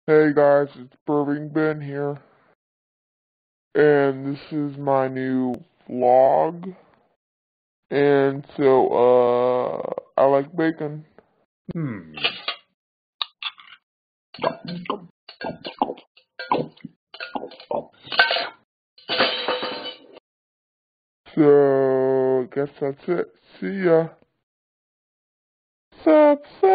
Hey guys, it's Burping Ben here, and this is my new vlog. And I like bacon. So, I guess that's it. See ya. Subscribe!